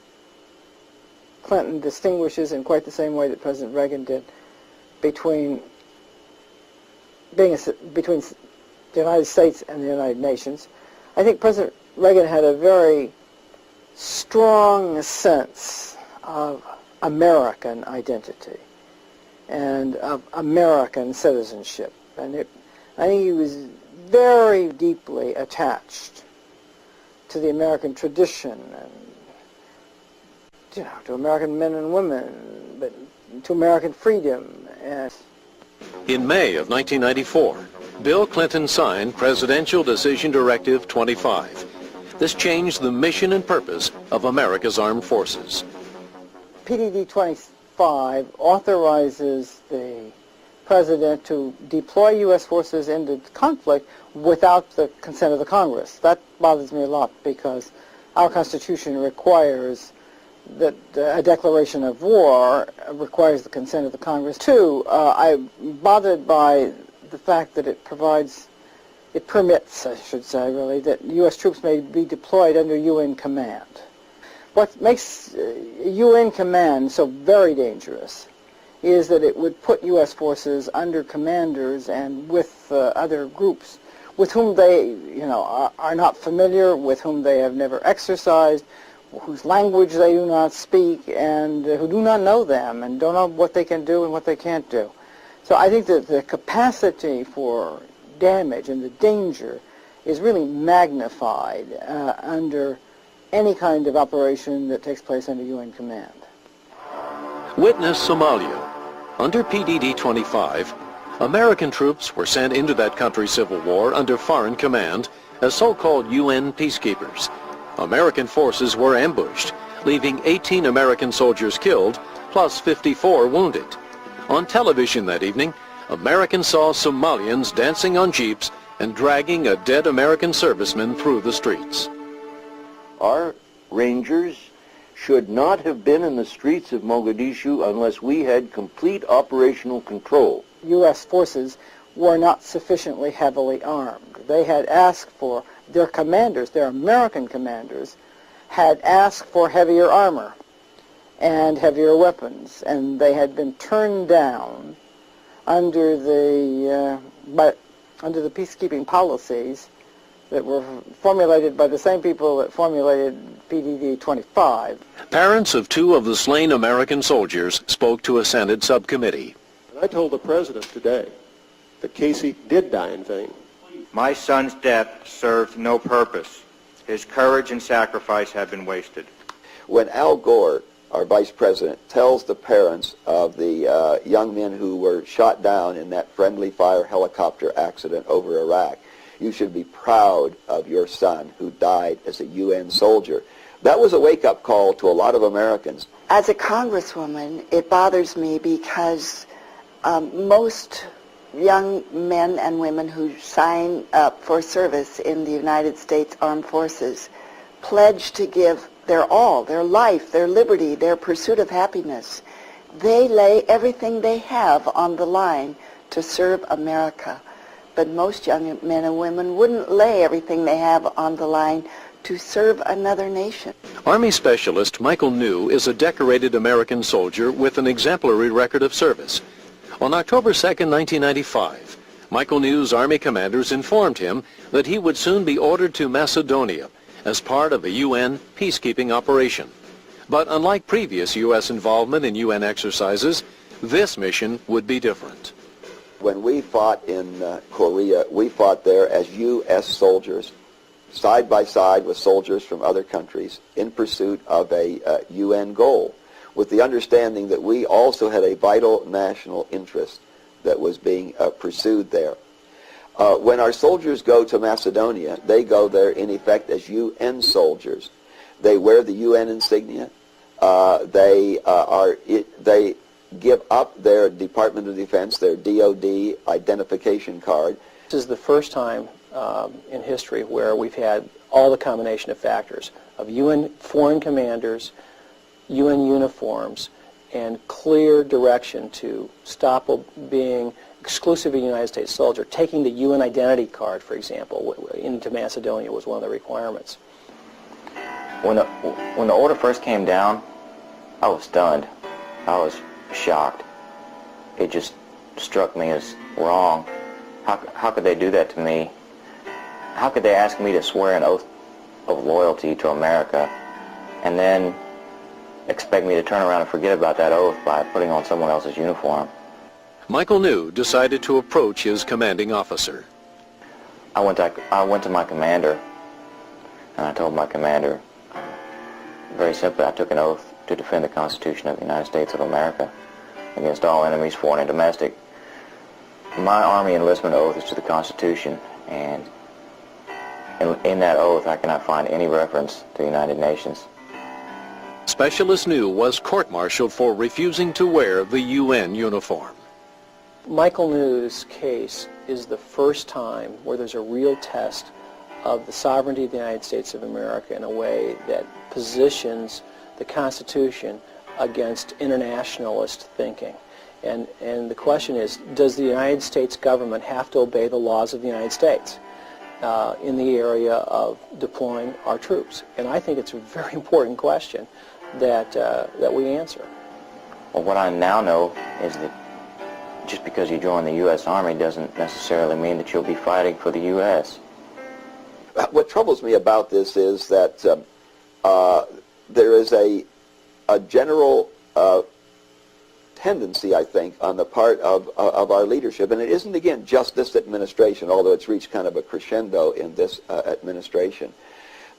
[SPEAKER 20] Clinton distinguishes in quite the same way that President Reagan did between the United States and the United Nations. I think President Reagan had a very strong sense of American identity and of American citizenship. And I think he was very deeply attached to the American tradition and, to American men and women, but to American freedom. And
[SPEAKER 9] In May of 1994, Bill Clinton signed Presidential Decision Directive 25. This changed the mission and purpose of America's armed forces.
[SPEAKER 20] PDD 25 authorizes the President to deploy U.S. forces into conflict without the consent of the Congress. That bothers me a lot because our Constitution requires that a declaration of war requires the consent of the Congress. Two, I'm bothered by the fact that it permits, I should say, really, that U.S. troops may be deployed under UN command. What makes UN command so very dangerous is that it would put U.S. forces under commanders and with other groups with whom they, are not familiar, with whom they have never exercised, whose language they do not speak, and who do not know them and don't know what they can do and what they can't do. So I think that the capacity for damage and the danger is really magnified under any kind of operation that takes place under UN command.
[SPEAKER 9] Witness Somalia. Under PDD 25, American troops were sent into that country's civil war under foreign command as so-called UN peacekeepers. American forces were ambushed, leaving 18 American soldiers killed, plus 54 wounded. On television that evening, Americans saw Somalians dancing on jeeps and dragging a dead American serviceman through the streets.
[SPEAKER 3] Our Rangers should not have been in the streets of Mogadishu unless we had complete operational control.
[SPEAKER 20] U.S. forces were not sufficiently heavily armed. They had asked for, their commanders, their American commanders, had asked for heavier armor and heavier weapons, and they had been turned down under the peacekeeping policies that were formulated by the same people that formulated PDD 25.
[SPEAKER 9] Parents of two of the slain American soldiers spoke to a Senate subcommittee.
[SPEAKER 21] I told the President today that Casey did die in vain.
[SPEAKER 22] My son's death served no purpose. His courage and sacrifice have been wasted.
[SPEAKER 19] When Al Gore, our Vice President, tells the parents of the young men who were shot down in that friendly fire helicopter accident over Iraq, you should be proud of your son who died as a UN soldier. That was a wake-up call to a lot of Americans.
[SPEAKER 1] As a congresswoman, it bothers me because most young men and women who sign up for service in the United States Armed Forces pledge to give their all, their life, their liberty, their pursuit of happiness. They lay everything they have on the line to serve America. But most young men and women wouldn't lay everything they have on the line to serve another nation.
[SPEAKER 9] Army Specialist Michael New is a decorated American soldier with an exemplary record of service. On October 2, 1995, Michael New's Army commanders informed him that he would soon be ordered to Macedonia as part of a UN peacekeeping operation. But unlike previous U.S. involvement in UN exercises, this mission would be different.
[SPEAKER 19] When we fought in Korea, we fought there as U.S. soldiers, side by side with soldiers from other countries in pursuit of a UN goal, with the understanding that we also had a vital national interest that was being pursued there. When our soldiers go to Macedonia, they go there in effect as UN soldiers. They wear the UN insignia. They give up their Department of Defense, their DOD identification card.
[SPEAKER 4] This is the first time in history where we've had all the combination of factors of UN foreign commanders, UN uniforms, and clear direction to stop being exclusively a United States soldier. Taking the UN identity card, for example, into Macedonia was one of the requirements.
[SPEAKER 5] When the order first came down, I was stunned. I was shocked. It just struck me as wrong. How could they do that to me? How could they ask me to swear an oath of loyalty to America and then expect me to turn around and forget about that oath by putting on someone else's uniform?
[SPEAKER 9] Michael New decided to approach his commanding officer.
[SPEAKER 5] I went to my commander, and I told my commander, very simply, I took an oath to defend the Constitution of the United States of America against all enemies, foreign and domestic. My Army enlistment oath is to the Constitution, and in that oath I cannot find any reference to the United Nations.
[SPEAKER 9] Specialist New was court-martialed for refusing to wear the UN uniform.
[SPEAKER 4] Michael New's case is the first time where there's a real test of the sovereignty of the United States of America in a way that positions the Constitution against internationalist thinking. And the question is, does the United States government have to obey the laws of the United States in the area of deploying our troops? And I think it's a very important question that we answer.
[SPEAKER 5] Well, what I now know is that just because you join the U.S. Army doesn't necessarily mean that you'll be fighting for the U.S.
[SPEAKER 19] What troubles me about this is that there is a general tendency, I think, on the part of our leadership, and it isn't, again, just this administration, although it's reached kind of a crescendo in this administration,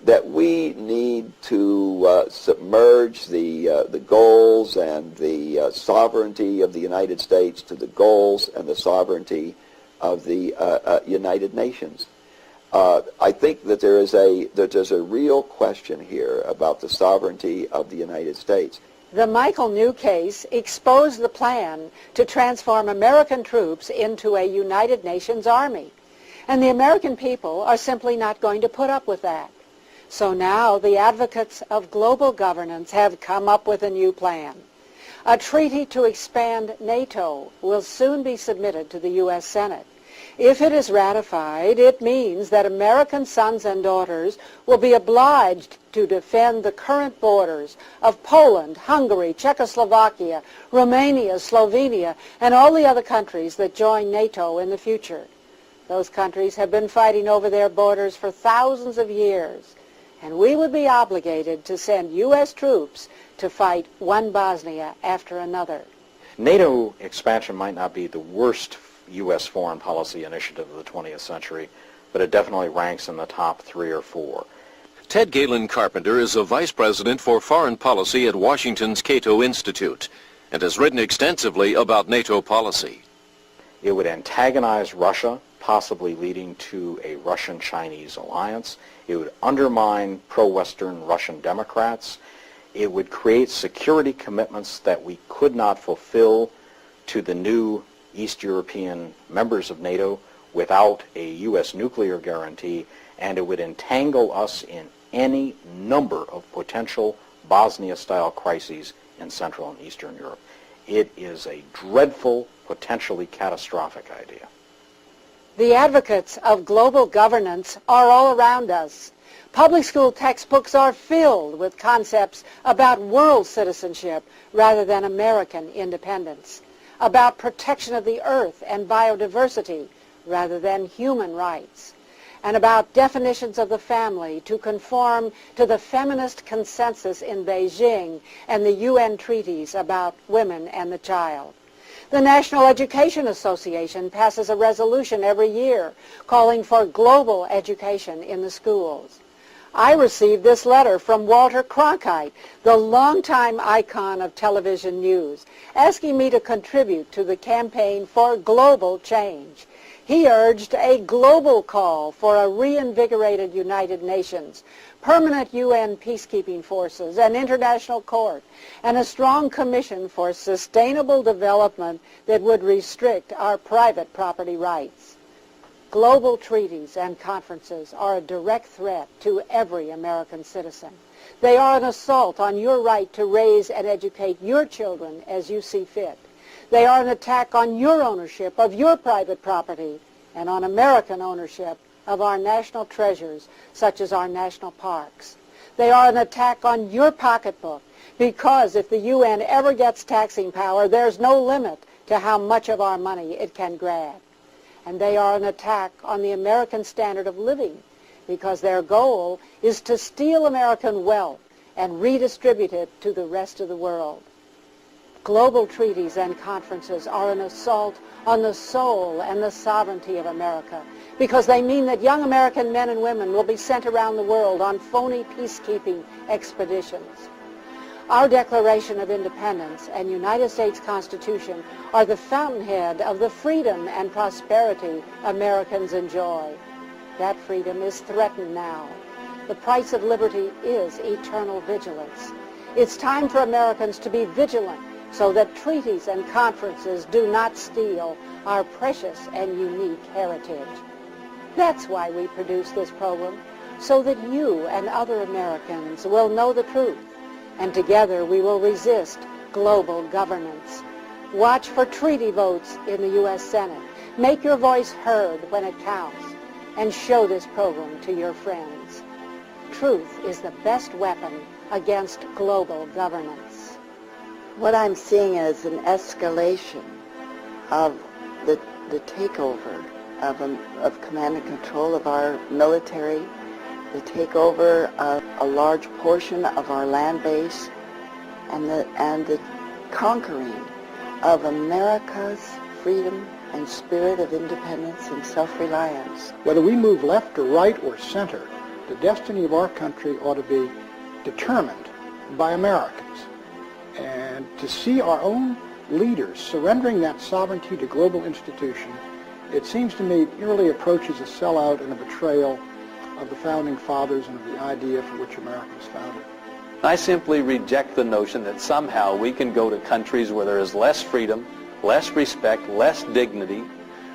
[SPEAKER 19] that we need to submerge the goals and the sovereignty of the United States to the goals and the sovereignty of the United Nations. I think that there's a real question here about the sovereignty of the United States.
[SPEAKER 7] The Michael New case exposed the plan to transform American troops into a United Nations army. And the American people are simply not going to put up with that. So now the advocates of global governance have come up with a new plan. A treaty to expand NATO will soon be submitted to the U.S. Senate. If it is ratified, it means that American sons and daughters will be obliged to defend the current borders of Poland, Hungary, Czechoslovakia, Romania, Slovenia, and all the other countries that join NATO in the future. Those countries have been fighting over their borders for thousands of years, and we would be obligated to send U.S. troops to fight one Bosnia after another.
[SPEAKER 11] NATO expansion might not be the worst U.S. foreign policy initiative of the 20th century, but it definitely ranks in the top 3 or 4.
[SPEAKER 9] Ted Galen Carpenter is a vice president for foreign policy at Washington's Cato Institute and has written extensively about NATO policy.
[SPEAKER 11] It would antagonize Russia, possibly leading to a Russian-Chinese alliance. It would undermine pro-Western Russian Democrats. It would create security commitments that we could not fulfill to the new East European members of NATO without a U.S. nuclear guarantee, and it would entangle us in
[SPEAKER 8] any number of potential Bosnia-style crises in Central and Eastern Europe. It is a dreadful, potentially catastrophic idea.
[SPEAKER 7] The advocates of global governance are all around us. Public school textbooks are filled with concepts about world citizenship rather than American independence, about protection of the earth and biodiversity rather than human rights, and about definitions of the family to conform to the feminist consensus in Beijing and the UN treaties about women and the child. The National Education Association passes a resolution every year calling for global education in the schools. I received this letter from Walter Cronkite, the longtime icon of television news, asking me to contribute to the campaign for global change. He urged a global call for a reinvigorated United Nations, permanent UN peacekeeping forces, an international court, and a strong commission for sustainable development that would restrict our private property rights. Global treaties and conferences are a direct threat to every American citizen. They are an assault on your right to raise and educate your children as you see fit. They are an attack on your ownership of your private property and on American ownership of our national treasures, such as our national parks. They are an attack on your pocketbook, because if the UN ever gets taxing power, there's no limit to how much of our money it can grab. And they are an attack on the American standard of living, because their goal is to steal American wealth and redistribute it to the rest of the world. Global treaties and conferences are an assault on the soul and the sovereignty of America, because they mean that young American men and women will be sent around the world on phony peacekeeping expeditions. Our Declaration of Independence and United States Constitution are the fountainhead of the freedom and prosperity Americans enjoy. That freedom is threatened now. The price of liberty is eternal vigilance. It's time for Americans to be vigilant so that treaties and conferences do not steal our precious and unique heritage. That's why we produce this program, so that you and other Americans will know the truth, and together we will resist global governance. Watch for treaty votes in the U.S. Senate. Make your voice heard when it counts, and show this program to your friends. Truth is the best weapon against global governance.
[SPEAKER 1] What I'm seeing is an escalation of the takeover of command and control of our military, the takeover of a large portion of our land base, and the conquering of America's freedom and spirit of independence and self-reliance.
[SPEAKER 6] Whether we move left or right or center, the destiny of our country ought to be determined by Americans. And to see our own leaders surrendering that sovereignty to global institutions, it seems to me nearly approaches a sellout and a betrayal of the Founding Fathers and of the idea for which America was founded.
[SPEAKER 12] I simply reject the notion that somehow we can go to countries where there is less freedom, less respect, less dignity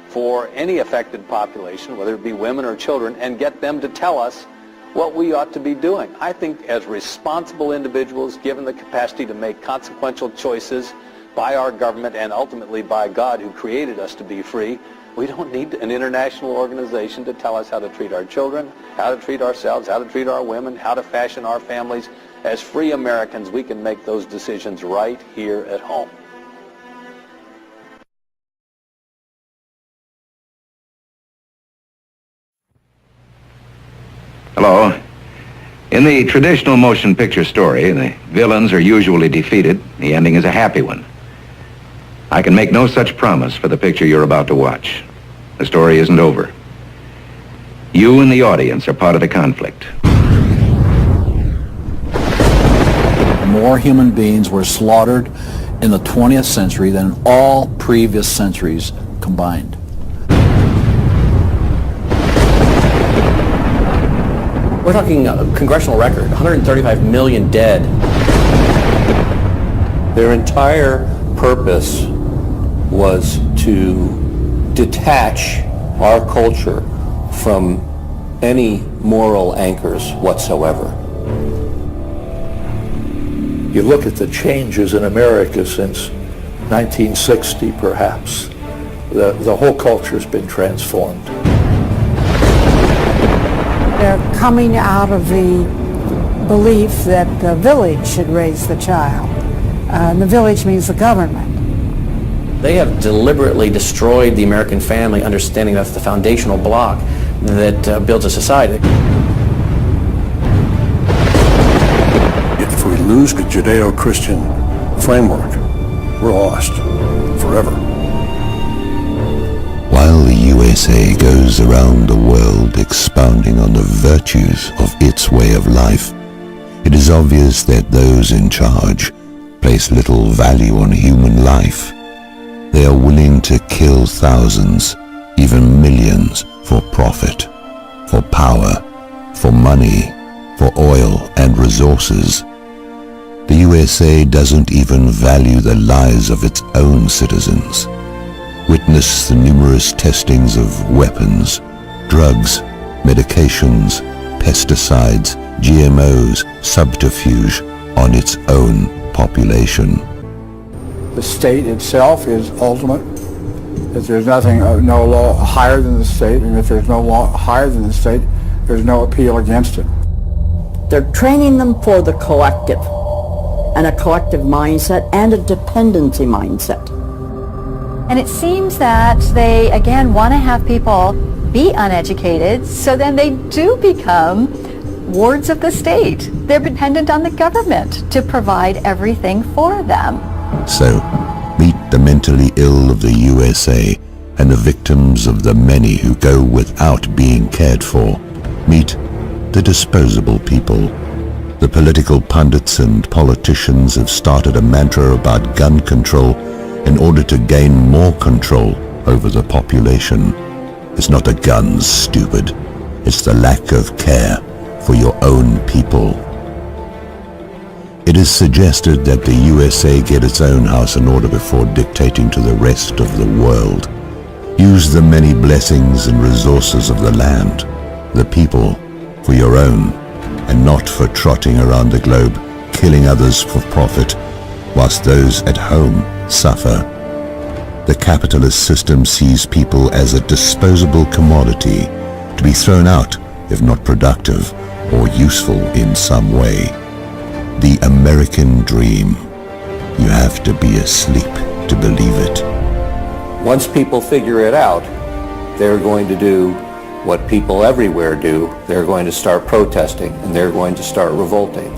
[SPEAKER 12] for any affected population, whether it be women or children, and get them to tell us what we ought to be doing. I think as responsible individuals, given the capacity to make consequential choices by our government and ultimately by God who created us to be free, we don't need an international organization to tell us how to treat our children, how to treat ourselves, how to treat our women, how to fashion our families. As free Americans, we can make those decisions right here at home.
[SPEAKER 10] Hello. In the traditional motion picture story, the villains are usually defeated. The ending is a happy one. I can make no such promise for the picture you're about to watch. The story isn't over. You and the audience are part of the conflict.
[SPEAKER 23] More human beings were slaughtered in the 20th century than in all previous centuries combined.
[SPEAKER 24] We're talking a congressional record, 135 million dead. Their entire purpose was to detach our culture from any
[SPEAKER 23] moral anchors whatsoever.
[SPEAKER 2] You look at the changes in America since 1960, perhaps. The whole culture's been transformed.
[SPEAKER 7] They're coming out of the belief that the village should raise the child. And the village means the government.
[SPEAKER 24] They have deliberately destroyed the American family, understanding that's the foundational block that builds a society.
[SPEAKER 2] If we lose the Judeo-Christian framework, we're lost forever.
[SPEAKER 14] While the USA goes around the world expounding on the virtues of its way of life, it is obvious that those in charge place little value on human life. They are willing to kill thousands, even millions, for profit, for power, for money, for oil and resources. The USA doesn't even value the lives of its own citizens. Witness the numerous testings of weapons, drugs, medications, pesticides, GMOs, subterfuge on its own population.
[SPEAKER 6] The state itself is ultimate. If there's nothing, no law higher than the state, and if there's no law higher than the state, there's no appeal against it.
[SPEAKER 16] They're training them for the collective, and a collective mindset and a dependency mindset.
[SPEAKER 17] And it seems that they, again, want to have people be uneducated, so then they do become wards of the state. They're dependent on the government to provide everything for them.
[SPEAKER 14] So, meet the mentally ill of the USA and the victims of the many who go without being cared for. Meet the disposable people. The political pundits and politicians have started a mantra about gun control in order to gain more control over the population. It's not the guns, stupid. It's the lack of care for your own people. It is suggested that the USA get its own house in order before dictating to the rest of the world. Use the many blessings and resources of the land, the people, for your own, and not for trotting around the globe, killing others for profit, whilst those at home suffer. The capitalist system sees people as a disposable commodity, to be thrown out if not productive or useful in some way. The American dream. You have to be asleep to believe it.
[SPEAKER 23] Once people figure it out, they're going to do what people everywhere do. They're going to start protesting, and they're going to start revolting.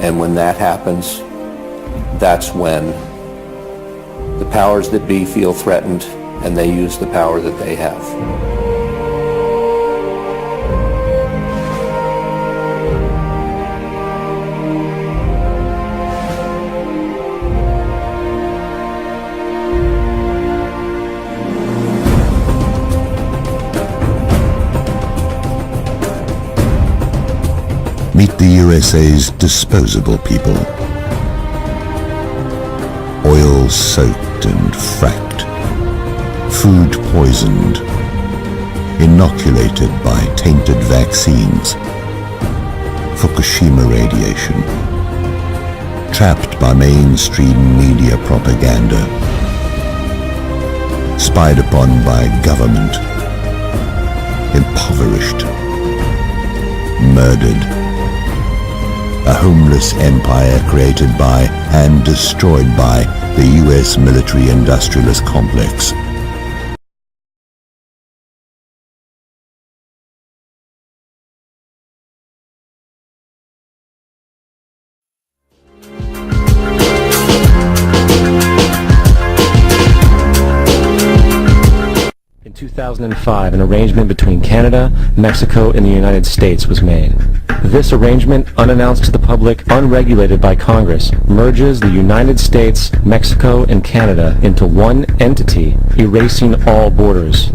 [SPEAKER 23] And when that happens, that's when the powers that be feel threatened, and they use the power that they have.
[SPEAKER 14] Meet the USA's disposable people. Oil soaked and fracked, food poisoned, inoculated by tainted vaccines, Fukushima radiation, trapped by mainstream media propaganda, spied upon by government, impoverished, murdered. A homeless empire created by and destroyed by the U.S. military-industrialist complex.
[SPEAKER 4] In 2005, an arrangement between Canada, Mexico, and the United States was made. This arrangement, unannounced to the public, unregulated by Congress, merges the United States, Mexico, and Canada into one entity, erasing all borders.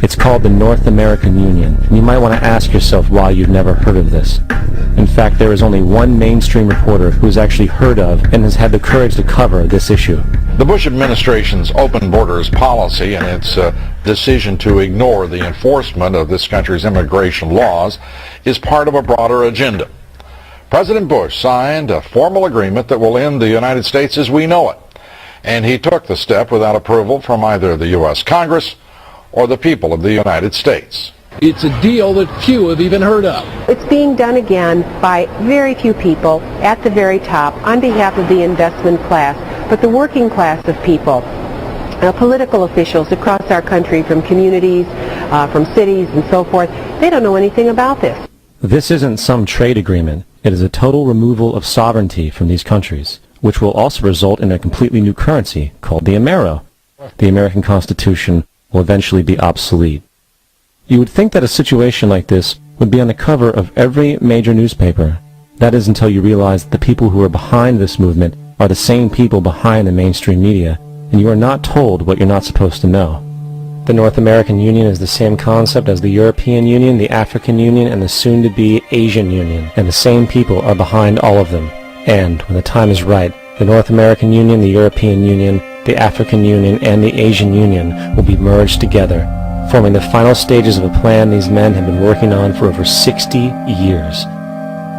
[SPEAKER 4] It's called the North American Union, and you might want to ask yourself why you've never heard of this. In fact, there is only one mainstream reporter who's actually heard of and has had the courage to cover this issue.
[SPEAKER 25] The Bush administration's open borders policy and its
[SPEAKER 3] decision to ignore the enforcement of this country's immigration laws is part of a broader agenda. President Bush signed a formal agreement that will end the United States as we know it, and he took the step without approval from either the U.S. Congress or the people of the United States.
[SPEAKER 13] It's a deal that few have even heard of.
[SPEAKER 15] It's being done again by very few people at the very top on behalf of the investment class, but the working class of people, political officials across our country, from communities, from cities and so forth, they don't know anything about this.
[SPEAKER 18] This isn't some trade agreement. It is a total removal of sovereignty from these countries, which will also result in a completely new currency called the Amero. The American Constitution will eventually be obsolete. You would think that a situation like this would be on the cover of every major newspaper. That is until you realize that the people who are behind this movement are the same people behind the mainstream media, and you are not told what you're not supposed to know. The North American Union is the same concept as the European Union, the African Union, and the soon-to-be Asian Union, and the same people are behind all of them. And, when the time is right, the North American Union, the European Union, the African Union, and the Asian Union will be merged together, forming the final stages of a plan these men have been working on for over 60 years.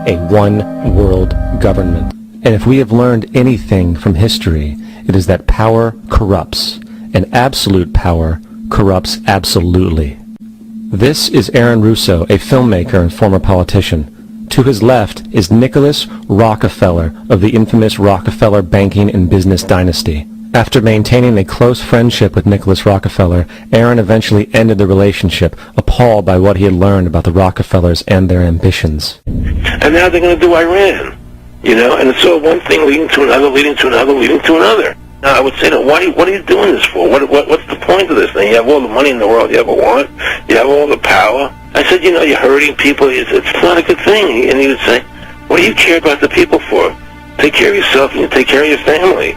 [SPEAKER 18] A one-world government. And if we have learned anything from history, it is that power corrupts, and absolute power corrupts absolutely. This is Aaron Russo, a filmmaker and former politician. To his left is Nicholas Rockefeller of the infamous Rockefeller banking and business dynasty. After maintaining a close friendship with Nicholas Rockefeller, Aaron eventually ended the relationship, appalled by what he had learned about the Rockefellers and their ambitions.
[SPEAKER 25] And now they're going to do Iran, you know, and it's all one thing leading to another, leading to another, leading to another. Now, I would say, no, what are you doing this for? What's the point of this thing? You have all the money in the world you ever want. You have all the power. I said, you know, you're hurting people. It's not a good thing. And he would say, what do you care about the people for? Take care of yourself and you take care of your family.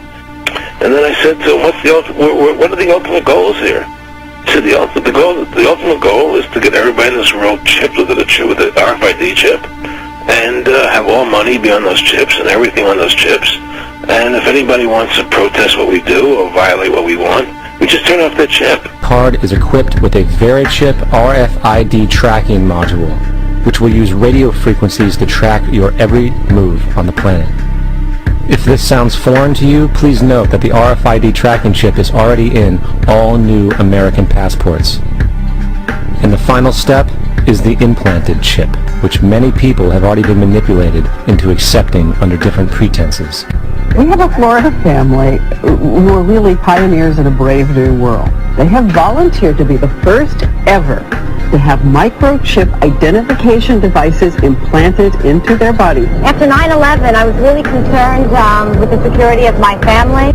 [SPEAKER 25] And then I said to him, what are the ultimate goals here? He said, the ultimate goal is to get everybody in this world chipped with the RFID chip and have all money be on those chips and everything on those chips. And if anybody wants to protest what we do or violate what we want, we just turn off that chip.
[SPEAKER 18] Card is equipped with a Verichip RFID tracking module, which will use radio frequencies to track your every move on the planet. If this sounds foreign to you, please note that the RFID tracking chip is already in all new American passports. And the final step is the implanted chip, which many people have already been manipulated into accepting under different pretenses.
[SPEAKER 26] We have a Florida family who are really pioneers in a brave new world. They have volunteered to be the first ever to have microchip identification devices implanted into their bodies.
[SPEAKER 27] After 9/11, I was really concerned with the security of my family.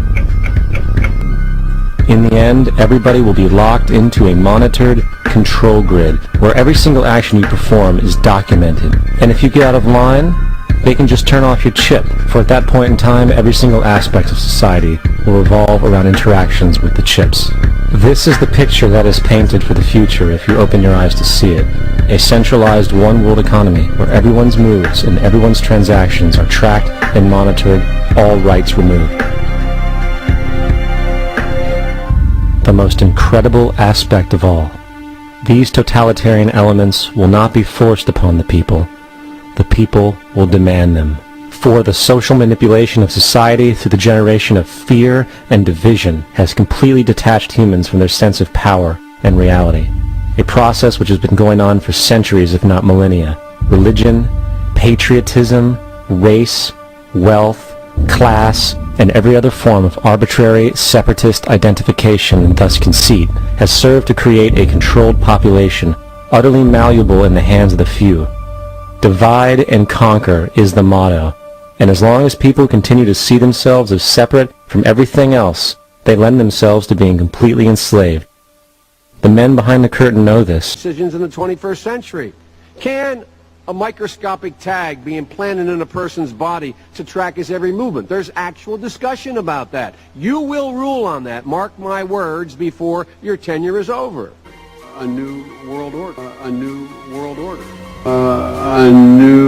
[SPEAKER 18] In the end, everybody will be locked into a monitored control grid where every single action you perform is documented. And if you get out of line, they can just turn off your chip, for at that point in time, every single aspect of society will revolve around interactions with the chips. This is the picture that is painted for the future if you open your eyes to see it. A centralized one-world economy where everyone's moves and everyone's transactions are tracked and monitored, all rights removed. The most incredible aspect of all. These totalitarian elements will not be forced upon the people. The people will demand them. For the social manipulation of society through the generation of fear and division has completely detached humans from their sense of power and reality. A process which has been going on for centuries, if not millennia. Religion, patriotism, race, wealth, class, and every other form of arbitrary, separatist identification and thus conceit has served to create a controlled population, utterly malleable in the hands of the few. Divide and conquer is the motto, and as long as people continue to see themselves as separate from everything else, they lend themselves to being completely enslaved. The men behind the curtain know this.
[SPEAKER 28] Decisions in the 21st century. Can a microscopic tag be implanted in a person's body to track his every movement? There's actual discussion about that. You will rule on that, mark my words, before your tenure is over. A new world order. A new world order. A new